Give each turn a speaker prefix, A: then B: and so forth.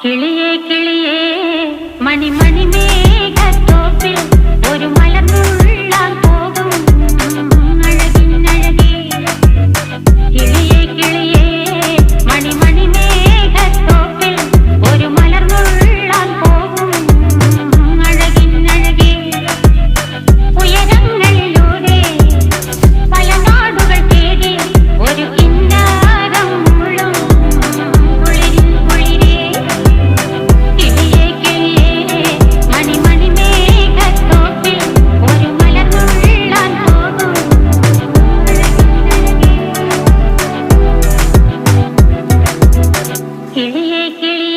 A: കിളിയേ കിളിയേ മണിമണി മേഘത്തോപ്പിൽ ഒരു മലർന്നുള്ളാൻ പോകും അഴകിനഴകേ. കിളിയേ കിളിയേ മണിമണി മേഘത്തോപ്പിൽ ഒരു മലർന്നുള്ളാൻ പോകും അഴകിനഴകേ. ഉയരങ്ങളിലൂടെ പല നാടുകൾ തേടി ഒരു കിന്നാരം മുഴും കുളിരിൻ കുളിരേ. കിളിയേ കിളിയേ മണിമണി മേഘത്തോപ്പിൽ ഒരു മലർന്നുള്ളാൻ പോകും അഴകിനഴകേ. കിളിയേ കിളിയേ